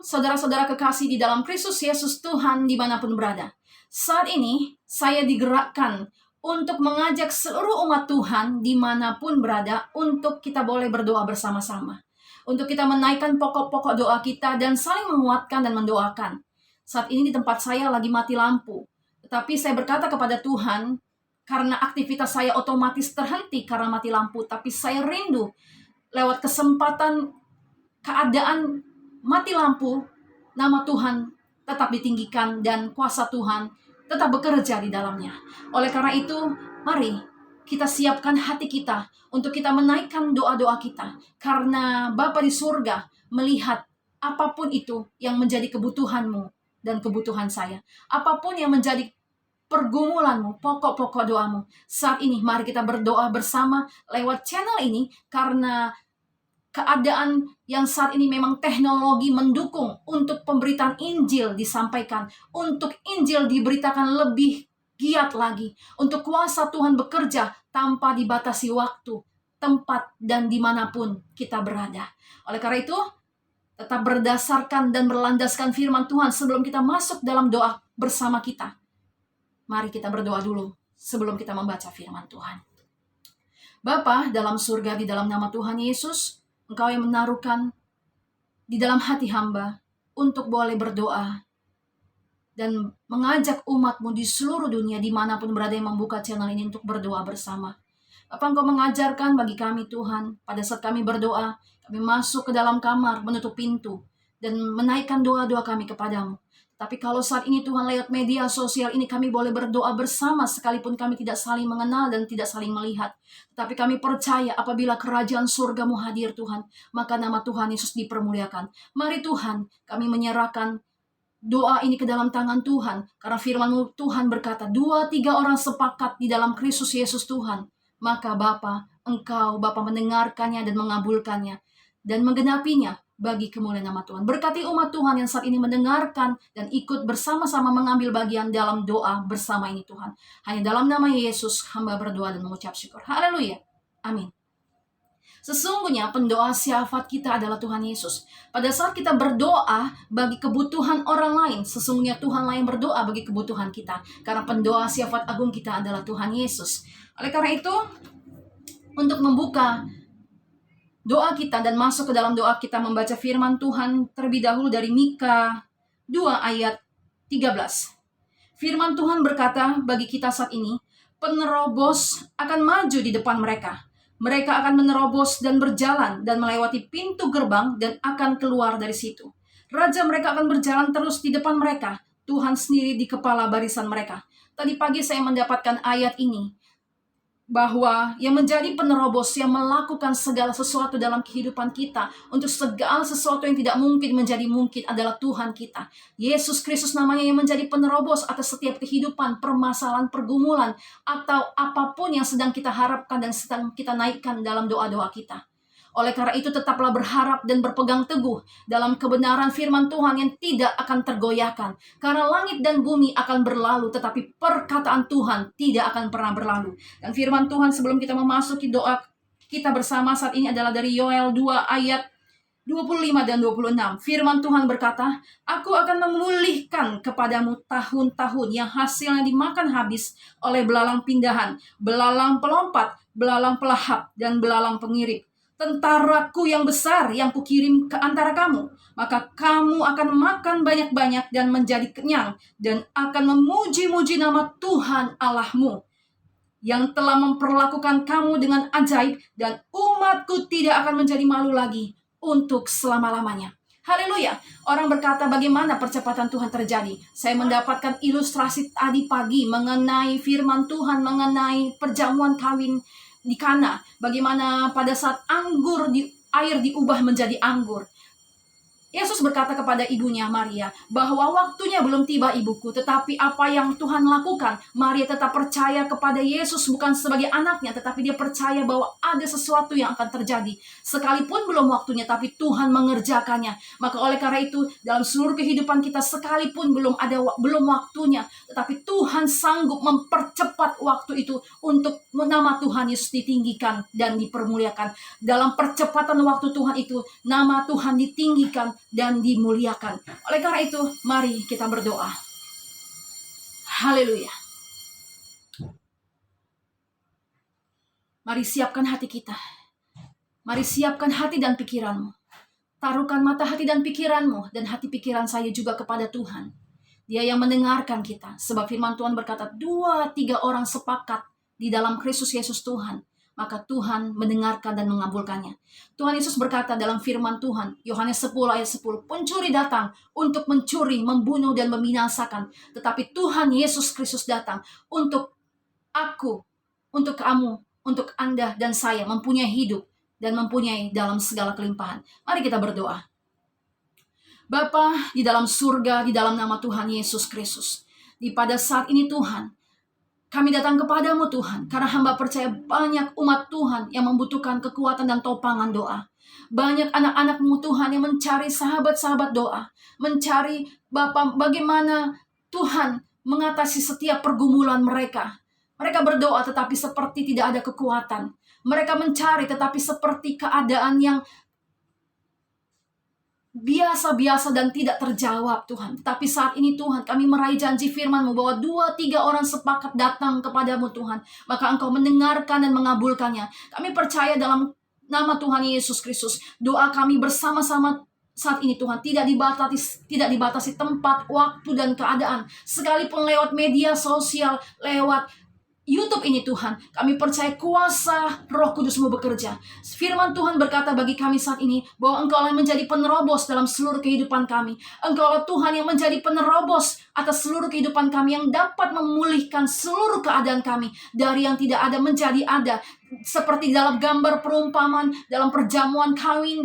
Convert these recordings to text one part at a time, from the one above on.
Shalom, saudara-saudara kekasih di dalam Kristus Yesus Tuhan dimanapun berada. Saat ini, saya digerakkan untuk mengajak seluruh umat Tuhan dimanapun berada untuk kita boleh berdoa bersama-sama. Untuk kita menaikkan pokok-pokok doa kita dan saling menguatkan dan mendoakan. Saat ini di tempat saya lagi mati lampu. Tetapi saya berkata kepada Tuhan, karena aktivitas saya otomatis terhenti karena mati lampu. Tapi saya rindu lewat kesempatan keadaan mati lampu, nama Tuhan tetap ditinggikan dan kuasa Tuhan tetap bekerja di dalamnya. Oleh karena itu, mari kita siapkan hati kita untuk kita menaikkan doa-doa kita. Karena Bapa di surga melihat apapun itu yang menjadi kebutuhanmu dan kebutuhan saya. Apapun yang menjadi pergumulanmu, pokok-pokok doamu. Saat ini mari kita berdoa bersama lewat channel ini, karena keadaan yang saat ini memang teknologi mendukung untuk pemberitaan Injil disampaikan, untuk Injil diberitakan lebih giat lagi, untuk kuasa Tuhan bekerja tanpa dibatasi waktu, tempat, dan dimanapun kita berada. Oleh karena itu, tetap berdasarkan dan berlandaskan firman Tuhan sebelum kita masuk dalam doa bersama kita. Mari kita berdoa dulu sebelum kita membaca firman Tuhan. Bapa dalam surga, di dalam nama Tuhan Yesus, Engkau yang menaruhkan di dalam hati hamba untuk boleh berdoa dan mengajak umat-Mu di seluruh dunia dimanapun berada yang membuka channel ini untuk berdoa bersama. Bapak, Engkau mengajarkan bagi kami Tuhan, pada saat kami berdoa, kami masuk ke dalam kamar, menutup pintu, dan menaikkan doa-doa kami kepadamu. Tapi kalau saat ini Tuhan lewat media sosial ini kami boleh berdoa bersama sekalipun kami tidak saling mengenal dan tidak saling melihat. Tapi kami percaya apabila kerajaan surga-Mu hadir Tuhan, maka nama Tuhan Yesus dipermuliakan. Mari Tuhan, kami menyerahkan doa ini ke dalam tangan Tuhan. Karena firman-Mu Tuhan berkata, 2-3 orang sepakat di dalam Kristus Yesus Tuhan. Maka Bapa, Engkau Bapa mendengarkannya dan mengabulkannya dan menggenapinya bagi kemuliaan nama Tuhan. Berkati umat Tuhan yang saat ini mendengarkan dan ikut bersama-sama mengambil bagian dalam doa bersama ini Tuhan. Hanya dalam nama Yesus hamba berdoa dan mengucap syukur. Haleluya. Amin. Sesungguhnya pendoa syafaat kita adalah Tuhan Yesus. Pada saat kita berdoa bagi kebutuhan orang lain, sesungguhnya Tuhanlah yang berdoa bagi kebutuhan kita. Karena pendoa syafaat agung kita adalah Tuhan Yesus. Oleh karena itu, untuk membuka doa kita dan masuk ke dalam doa kita membaca firman Tuhan terlebih dahulu dari Mika 2 ayat 13. Firman Tuhan berkata bagi kita saat ini, penerobos akan maju di depan mereka. Mereka akan menerobos dan berjalan dan melewati pintu gerbang dan akan keluar dari situ. Raja mereka akan berjalan terus di depan mereka. Tuhan sendiri di kepala barisan mereka. Tadi pagi saya mendapatkan ayat ini, bahwa yang menjadi penerobos, yang melakukan segala sesuatu dalam kehidupan kita, untuk segala sesuatu yang tidak mungkin menjadi mungkin adalah Tuhan kita. Yesus Kristus namanya yang menjadi penerobos atas setiap kehidupan, permasalahan, pergumulan, atau apapun yang sedang kita harapkan dan sedang kita naikkan dalam doa-doa kita. Oleh karena itu tetaplah berharap dan berpegang teguh dalam kebenaran firman Tuhan yang tidak akan tergoyahkan. Karena langit dan bumi akan berlalu, tetapi perkataan Tuhan tidak akan pernah berlalu. Dan firman Tuhan sebelum kita memasuki doa kita bersama saat ini adalah dari Yoel 2 ayat 25 dan 26. Firman Tuhan berkata, Aku akan memulihkan kepadamu tahun-tahun yang hasilnya dimakan habis oleh belalang pindahan, belalang pelompat, belalang pelahap, dan belalang pengirip. Tentaraku yang besar yang kukirim ke antara kamu, maka kamu akan makan banyak-banyak dan menjadi kenyang, dan akan memuji-muji nama Tuhan Allahmu, yang telah memperlakukan kamu dengan ajaib, dan umatku tidak akan menjadi malu lagi untuk selama-lamanya. Haleluya. Orang berkata bagaimana percepatan Tuhan terjadi. Saya mendapatkan ilustrasi tadi pagi mengenai firman Tuhan, mengenai perjamuan kawin di Kana, bagaimana pada saat air diubah menjadi anggur. Yesus berkata kepada ibunya Maria bahwa waktunya belum tiba ibuku, tetapi apa yang Tuhan lakukan, Maria tetap percaya kepada Yesus bukan sebagai anaknya, tetapi dia percaya bahwa ada sesuatu yang akan terjadi. Sekalipun belum waktunya, tapi Tuhan mengerjakannya. Maka oleh karena itu, dalam seluruh kehidupan kita sekalipun belum waktunya, tetapi Tuhan sanggup mempercepat waktu itu untuk nama Tuhan Yesus ditinggikan dan dipermuliakan. Dalam percepatan waktu Tuhan itu, nama Tuhan ditinggikan, dan dimuliakan. Oleh karena itu, mari kita berdoa. Haleluya. Mari siapkan hati kita. Mari siapkan hati dan pikiranmu. Taruhkan mata hati dan pikiranmu dan hati pikiran saya juga kepada Tuhan. Dia yang mendengarkan kita. Sebab firman Tuhan berkata, 2-3 orang sepakat di dalam Kristus Yesus Tuhan, maka Tuhan mendengarkan dan mengabulkannya. Tuhan Yesus berkata dalam firman Tuhan, Yohanes 10 ayat 10, pencuri datang untuk mencuri, membunuh, dan membinasakan. Tetapi Tuhan Yesus Kristus datang untuk aku, untuk kamu, untuk Anda dan saya mempunyai hidup dan mempunyai dalam segala kelimpahan. Mari kita berdoa. Bapa di dalam surga, di dalam nama Tuhan Yesus Kristus, di pada saat ini Tuhan, kami datang kepadamu Tuhan, karena hamba percaya banyak umat Tuhan yang membutuhkan kekuatan dan topangan doa. Banyak anak-anak-Mu Tuhan yang mencari sahabat-sahabat doa, mencari Bapa bagaimana Tuhan mengatasi setiap pergumulan mereka. Mereka berdoa tetapi seperti tidak ada kekuatan. Mereka mencari tetapi seperti keadaan yang biasa-biasa dan tidak terjawab Tuhan. Tapi saat ini Tuhan, kami meraih janji firman-Mu bahwa 2-3 orang sepakat datang kepadamu Tuhan, maka Engkau mendengarkan dan mengabulkannya. Kami percaya dalam nama Tuhan Yesus Kristus, doa kami bersama-sama saat ini Tuhan tidak dibatasi tempat, waktu, dan keadaan. Sekalipun lewat media sosial, lewat YouTube ini Tuhan, kami percaya kuasa Roh Kudus-Mu bekerja. Firman Tuhan berkata bagi kami saat ini bahwa Engkau yang menjadi penerobos dalam seluruh kehidupan kami. Engkau Tuhan yang menjadi penerobos atas seluruh kehidupan kami, yang dapat memulihkan seluruh keadaan kami dari yang tidak ada menjadi ada. Seperti dalam gambar perumpamaan dalam perjamuan kawin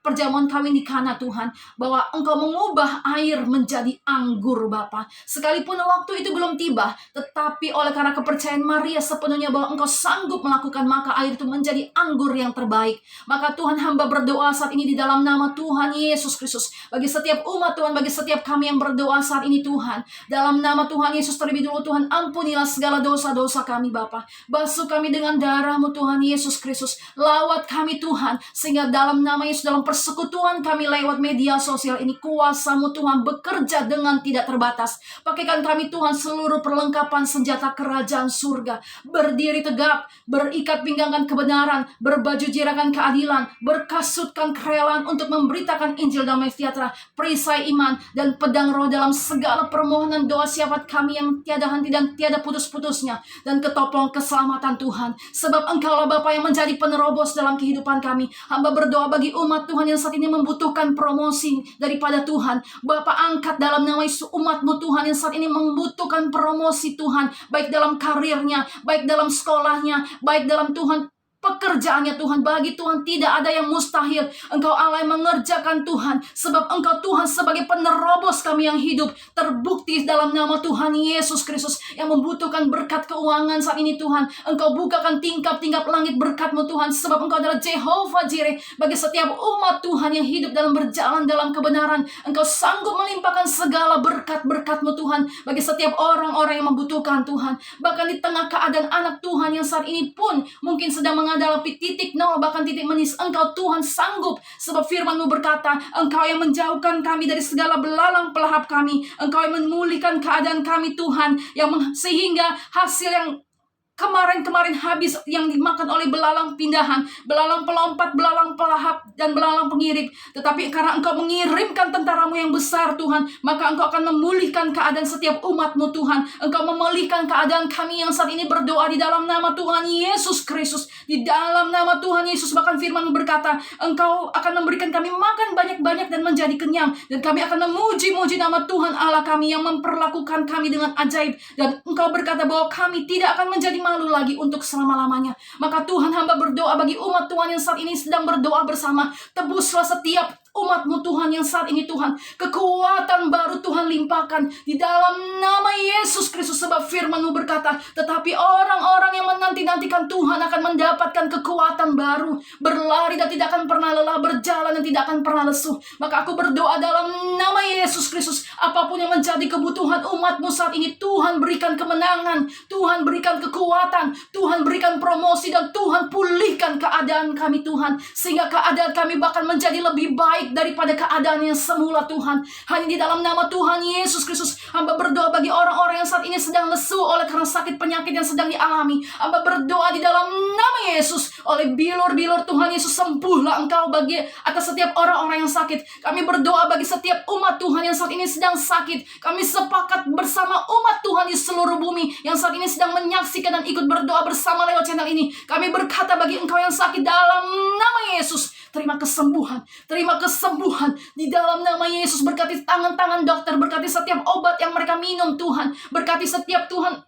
perjamuan kawin di Kana Tuhan, bahwa Engkau mengubah air menjadi anggur Bapa. Sekalipun waktu itu belum tiba, tetapi oleh karena kepercayaan Maria sepenuhnya bahwa Engkau sanggup melakukan, maka air itu menjadi anggur yang terbaik. Maka Tuhan, hamba berdoa saat ini di dalam nama Tuhan Yesus Kristus, bagi setiap umat Tuhan, bagi setiap kami yang berdoa saat ini Tuhan, dalam nama Tuhan Yesus terlebih dulu Tuhan, ampunilah segala dosa-dosa kami Bapa. Basuh kami dengan darah-Mu Tuhan Yesus Kristus. Lawat kami Tuhan, sehingga dalam nama Yesus, dalam persekutuan kami lewat media sosial ini, kuasa-Mu Tuhan bekerja dengan tidak terbatas. Pakaikan kami Tuhan seluruh perlengkapan senjata kerajaan surga, berdiri tegap, berikat pinggangan kebenaran, berbaju jirakan keadilan, berkasutkan kerelaan untuk memberitakan Injil damai sejahtera, perisai iman, dan pedang roh dalam segala permohonan doa syafaat kami yang tiada henti dan tiada putus-putusnya, dan ketopong keselamatan Tuhan. Sebab Engkaulah Bapa yang menjadi penerobos dalam kehidupan kami. Hamba berdoa bagi umat Tuhan yang saat ini membutuhkan promosi daripada Tuhan. Bapa, angkat dalam nama Yesus umat-Mu Tuhan yang saat ini membutuhkan promosi Tuhan, baik dalam karirnya, baik dalam sekolahnya, baik dalam Tuhan pekerjaannya Tuhan. Bagi Tuhan tidak ada yang mustahil. Engkau Allah yang mengerjakan Tuhan, sebab Engkau Tuhan sebagai penerobos kami yang hidup. Terbukti dalam nama Tuhan Yesus Kristus yang membutuhkan berkat keuangan saat ini Tuhan. Engkau bukakan tingkap-tingkap langit berkat-Mu Tuhan, sebab Engkau adalah Jehovah Jireh. Bagi setiap umat Tuhan yang hidup dalam berjalan dalam kebenaran, Engkau sanggup melimpahkan segala berkat-berkat-Mu Tuhan. Bagi setiap orang-orang yang membutuhkan Tuhan, bahkan di tengah keadaan anak Tuhan yang saat ini pun mungkin sedang menghadapi titik nol, bahkan titik menangis, Engkau Tuhan sanggup. Sebab firman-Mu berkata, Engkau yang menjauhkan kami dari segala belalang pelahap kami. Engkau yang memulihkan keadaan kami Tuhan, sehingga hasil yang kemarin habis yang dimakan oleh belalang pindahan, belalang pelompat, belalang pelahap, dan belalang pengirip. Tetapi karena Engkau mengirimkan tentara-Mu yang besar Tuhan, maka Engkau akan memulihkan keadaan setiap umat-Mu Tuhan. Engkau memulihkan keadaan kami yang saat ini berdoa di dalam nama Tuhan Yesus Kristus. Di dalam nama Tuhan Yesus, bahkan firman-Mu berkata, Engkau akan memberikan kami makan banyak-banyak dan menjadi kenyang. Dan kami akan memuji-muji nama Tuhan Allah kami yang memperlakukan kami dengan ajaib. Dan Engkau berkata bahwa kami tidak akan menjadi malu lagi untuk selama-lamanya. Maka Tuhan, hamba berdoa bagi umat Tuhan yang saat ini sedang berdoa bersama. Tebuslah setiap umat-Mu Tuhan yang saat ini Tuhan, kekuatan baru Tuhan limpahkan di dalam nama Yesus Kristus. Sebab firman-Mu berkata, tetapi orang-orang yang menanti-nantikan Tuhan akan mendapatkan kekuatan baru, berlari dan tidak akan pernah lelah, berjalan dan tidak akan pernah lesu. Maka aku berdoa dalam nama Yesus Kristus, apapun yang menjadi kebutuhan umat-Mu saat ini, Tuhan berikan kemenangan, Tuhan berikan kekuatan, Tuhan berikan promosi, dan Tuhan pulihkan keadaan kami Tuhan, sehingga keadaan kami bahkan menjadi lebih baik daripada keadaan yang semula Tuhan. Hanya di dalam nama Tuhan Yesus Kristus, hamba berdoa bagi orang-orang yang saat ini sedang lesu oleh karena sakit penyakit yang sedang dialami. Hamba berdoa di dalam nama Yesus, oleh bilur-bilur Tuhan Yesus, sembuhlah Engkau bagi atas setiap orang-orang yang sakit. Kami berdoa bagi setiap umat Tuhan yang saat ini sedang sakit. Kami sepakat bersama umat Tuhan di seluruh bumi yang saat ini sedang menyaksikan dan ikut berdoa bersama lewat channel ini. Kami berkata bagi engkau yang sakit, dalam nama Yesus, terima kesembuhan. Terima kesembuhan di dalam nama Yesus. Berkati tangan-tangan dokter, berkati setiap obat yang mereka minum Tuhan. Berkati setiap Tuhan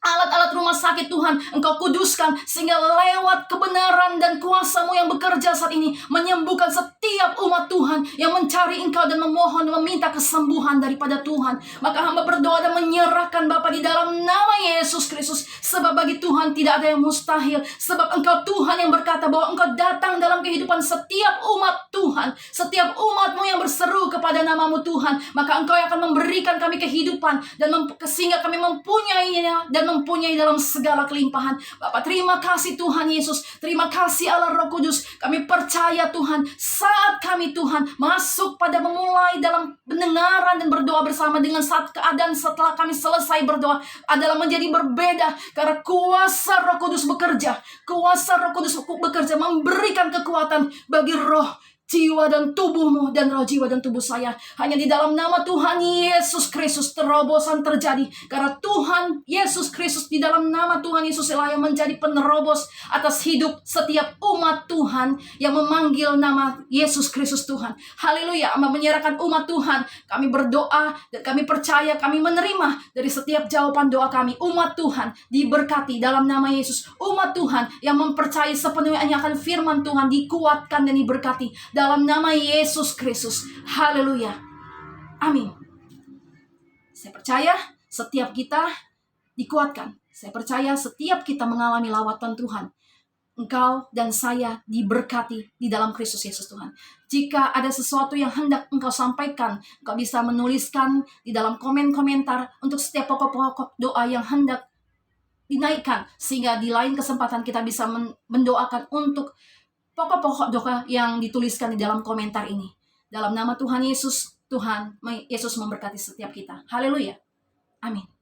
alat-alat rumah sakit Tuhan, Engkau kuduskan sehingga lewat kebenaran dan kuasa-Mu yang bekerja saat ini menyembuhkan setiap umat Tuhan yang mencari Engkau dan memohon, meminta kesembuhan daripada Tuhan. Maka hamba berdoa dan menyerahkan Bapa di dalam nama Yesus Kristus, sebab bagi Tuhan tidak ada yang mustahil, sebab Engkau Tuhan yang berkata bahwa Engkau datang dalam kehidupan setiap umat Tuhan, setiap umat-Mu yang berseru kepada nama-Mu Tuhan, maka Engkau yang akan memberikan kami kehidupan dan sehingga kami mempunyainya dan mempunyai dalam segala kelimpahan. Bapak, terima kasih Tuhan Yesus, terima kasih Allah Roh Kudus. Kami percaya Tuhan, saat kami Tuhan masuk pada memulai dalam pendengaran dan berdoa bersama, dengan saat keadaan setelah kami selesai berdoa adalah menjadi berbeda, karena kuasa Roh Kudus bekerja. Kuasa Roh Kudus bekerja memberikan kekuatan bagi roh, jiwa dan tubuhmu, dan roh, jiwa dan tubuh saya. Hanya di dalam nama Tuhan Yesus Kristus terobosan terjadi, karena Tuhan Yesus Kristus, di dalam nama Tuhan Yesus lah yang menjadi penerobos atas hidup setiap umat Tuhan yang memanggil nama Yesus Kristus Tuhan. Haleluya. Menyerahkan umat Tuhan, kami berdoa dan kami percaya, kami menerima dari setiap jawaban doa kami. Umat Tuhan diberkati dalam nama Yesus. Umat Tuhan yang mempercayai sepenuhnya akan firman Tuhan dikuatkan dan diberkati dalam nama Yesus Kristus. Haleluya. Amin. Saya percaya setiap kita dikuatkan. Saya percaya setiap kita mengalami lawatan Tuhan. Engkau dan saya diberkati di dalam Kristus Yesus Tuhan. Jika ada sesuatu yang hendak engkau sampaikan, engkau bisa menuliskan di dalam komen-komentar untuk setiap pokok-pokok doa yang hendak dinaikkan, sehingga di lain kesempatan kita bisa mendoakan untuk pokok-pokok doa yang dituliskan di dalam komentar ini. Dalam nama Tuhan Yesus, Tuhan Yesus memberkati setiap kita. Haleluya. Amin.